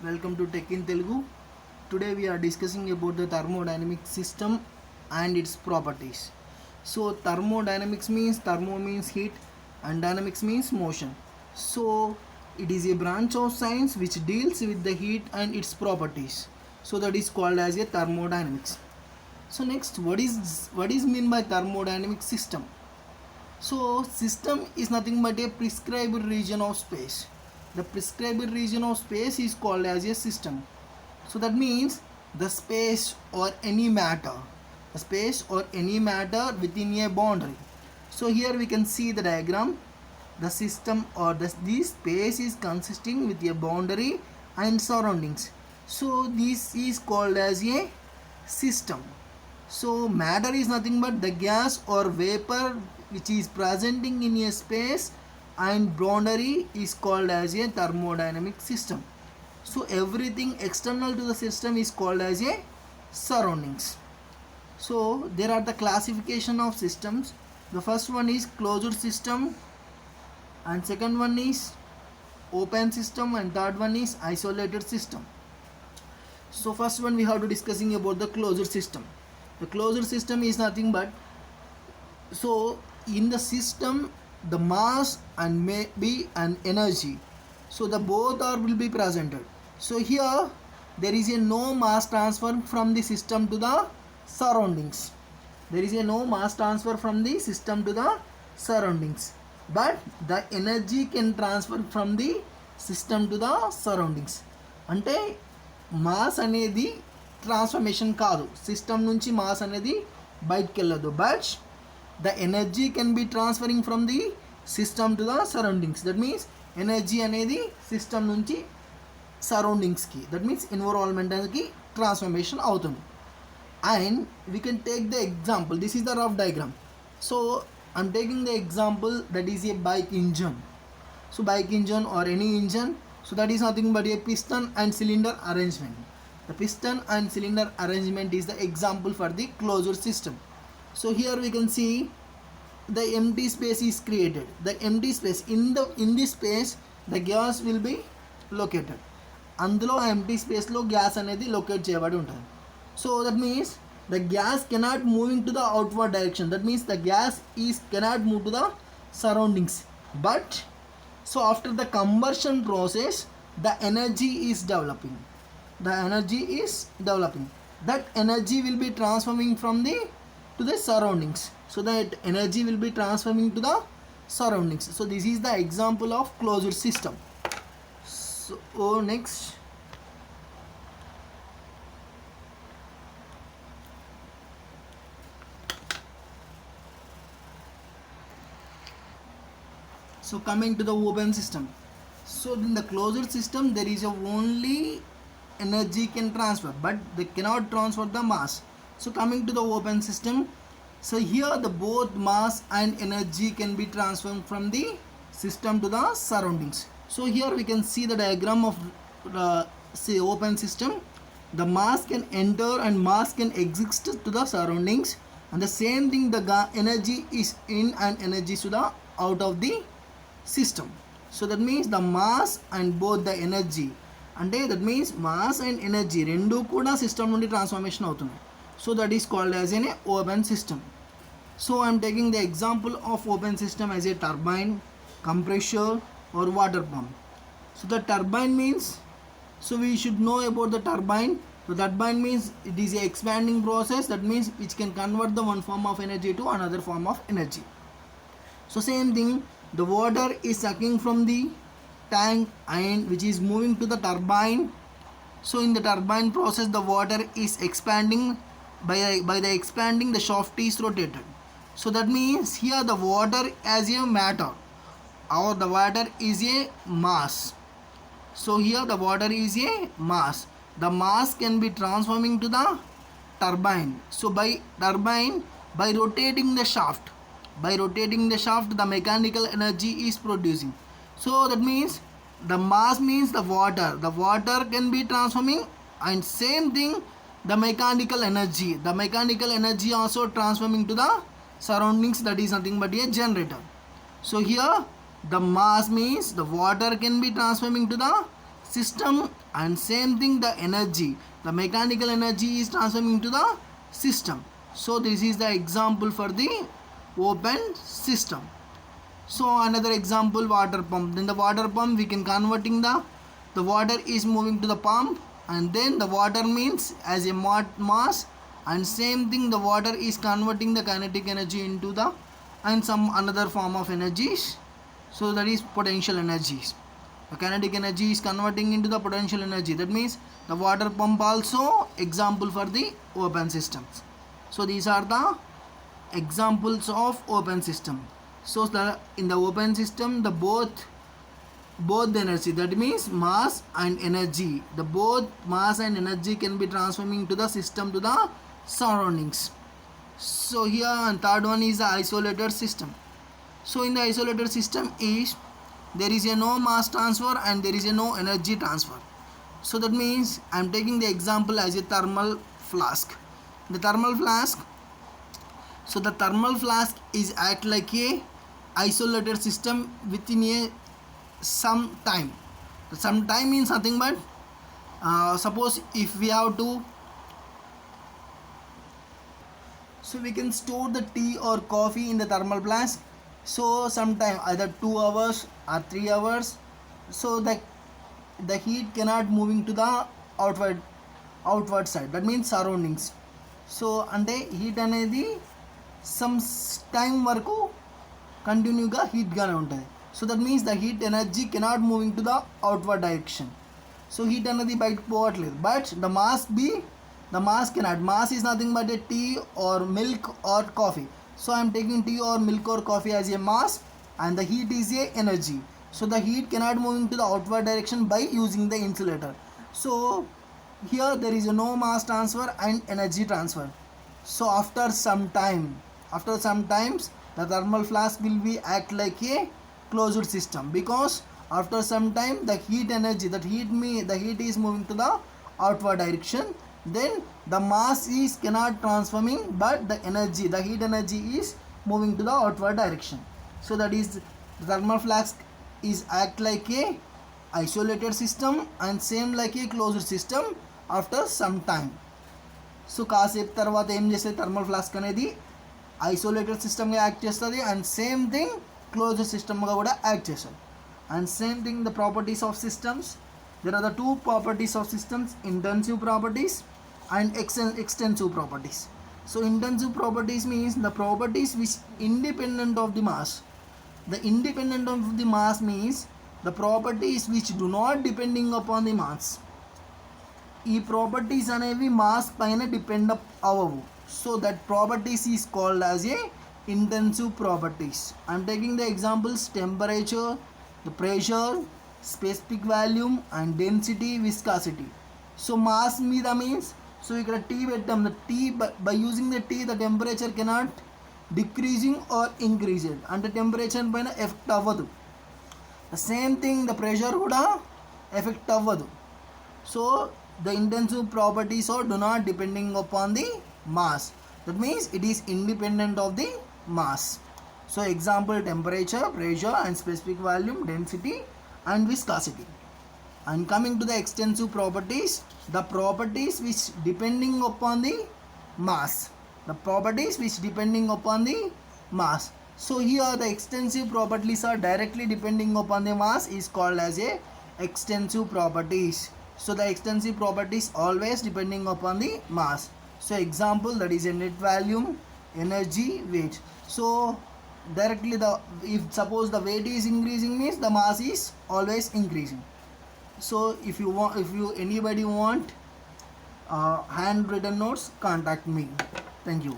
Welcome to Tech in Telugu. Today we are discussing about the thermodynamic system and its properties. So thermodynamics means thermo means heat and dynamics means motion. So it is a branch of science which deals with the heat and its properties. So that is called as a thermodynamics. So next, what is mean by thermodynamic system? So system is nothing but a prescribed region of space. The prescribed region of space is called as a system. So that means the space or any matter. The space or any matter within a boundary. So here we can see the diagram. The system or this space is consisting with a boundary and surroundings. So this is called as a system. So matter is nothing but the gas or vapor which is presenting in a space and boundary is called as a thermodynamic system. So everything external to the system is called as a surroundings. So there are the classification of systems. The first one is closed system and second one is open system and third one is isolated system. So first one we have to discussing about the closed system. The closed system is nothing but, so in the system the mass and may be an energy, so the both are will be presented. So here there is a no mass transfer from the system to the surroundings. There is a no mass transfer from the system to the surroundings, but the energy can transfer from the system to the surroundings. అంటే mass అనేది transformation కాదు, system నుంచి mass అనేది బయటకు వెళ్ళదు, but the energy can be transferring from the system to the surroundings. That means energy అనేది system నుంచి సరౌండింగ్స్కి, that means ఎన్విరాన్మెంట్కి transformation అవుతుంది. And we can take the example. This is the rough diagram. So I'm taking the example that is a bike engine. So bike engine or any engine, so that is nothing but a piston and cylinder arrangement. The piston and cylinder arrangement is the example for the closed system. So here we can see the empty space is created. The empty space, in this space the gas will be located. అందులో empty space లో gas అనేది locate చేయబడి ఉంటుంది. So that means the gas cannot moving to the outward direction. That means the gas cannot move to the surroundings. But so after the combustion process the energy is developing. That energy will be transforming from the to the surroundings. So that energy will be transforming to the surroundings. So this is the example of closed system. So next, so coming to the open system. So in the closed system there is only energy can transfer, but they cannot transfer the mass. So coming to the open system, so here the both mass and energy can be transferred from the system to the surroundings. So here we can see the diagram of the say open system. The mass can enter and mass can exist to the surroundings, and the same thing the energy is in and energy to the out of the system. So that means the mass and both the energy, అంటే that means mass and energy రెండు కూడా system నుండి transformation అవుతుంది. So that is called as an open system. So I'm taking the example of open system as a turbine, compressor or water pump. So the turbine means, so we should know about the turbine. So turbine means it is a expanding process, that means which can convert the one form of energy to another form of energy. So same thing, the water is sucking from the tank and which is moving to the turbine. So in the turbine process the water is expanding, by the expanding the shaft is rotated. So that means here the water as a matter or the water is a mass. So here the water is a mass. The mass can be transforming to the turbine. So by turbine, by rotating the shaft, the mechanical energy is producing. So that means the mass means the water can be transforming, and same thing the mechanical energy also transforming to the surroundings, that is nothing but a generator. So here the mass means the water can be transforming to the system, and same thing the energy, the mechanical energy is transforming into the system. So this is the example for the open system. So another example, water pump. Then the water pump we can converting the water is moving to the pump, and then the water means as a mass, and same thing the water is converting the kinetic energy into the and some another form of energies. So that is potential energies. The kinetic energy is converting into the potential energy. That means the water pump also example for the open systems. So these are the examples of open system. So in the open system, the both the energy, that means mass and energy, the both mass and energy can be transforming to the system, to the surroundings. So here, and third one is the isolated system. So in the isolated system is there is a no mass transfer and there is a no energy transfer. So that means I am taking the example as a thermal flask. The thermal flask, so the thermal flask is act like a isolated system within a some time. Some time means nothing but suppose if we have to, so we can store the tea or coffee in the thermal flask. So sometime either 2 hours or 3 hours, so the heat cannot moving to the outward side, that means surroundings. So అంటే heat అనేది some time వరకు కంటిన్యూగా హీట్గానే ఉంటుంది. So that means the heat energy cannot moving to the outward direction. So heat అనేది బయటకు పోవట్లేదు, but the mass cannot. Mass is nothing but a tea or milk or coffee. So I'm taking tea or milk or coffee as a mass, and the heat is a energy. So the heat cannot move into the outward direction by using the insulator. So here there is no mass transfer and energy transfer. So after some times the thermal flask will be act like a closed system, because after some time the heat is moving to the outward direction. Then the mass is cannot transforming, but the heat energy is moving to the outward direction. So that is the thermal flask is act like a isolated system and same like a closed system after some time. So కాసేపు తర్వాత ఏం చేస్తుంది, thermal flask అనేది isolated సిస్టమ్గా act చేస్తుంది, and same thing closed సిస్టమ్గా కూడా act చేస్తుంది. And same thing the properties of systems, there are the two properties of systems, intensive properties and extensive properties. So intensive properties means the properties which independent of the mass. The independent of the mass means the properties which do not depending upon the mass. ఈ properties అనేవి mass పైన depend అవ్వవు. So that properties is called as a intensive properties. I'm taking the examples temperature, the pressure, specific volume and density, viscosity. So mass మీద means, so ఇక్కడ tea పెట్టాం, the tea by using the tea the temperature cannot decreasing or increased, అంటే temperature పైన effect అవ్వదు. The same thing the pressure కూడా effect అవ్వదు. So the intensive properties are do not depending upon the mass. That means it is independent of the mass. So example, temperature, pressure and specific volume, density and viscosity. And coming to the extensive properties, the properties which depending upon the mass. The properties which depending upon the mass. So here the extensive properties are directly depending upon the mass is called as a extensive properties. So the extensive properties always depending upon the mass. So example, that is a net volume, energy, weight. So directly if suppose the weight is increasing means the mass is always increasing. So if anybody want handwritten notes, contact me. Thank you.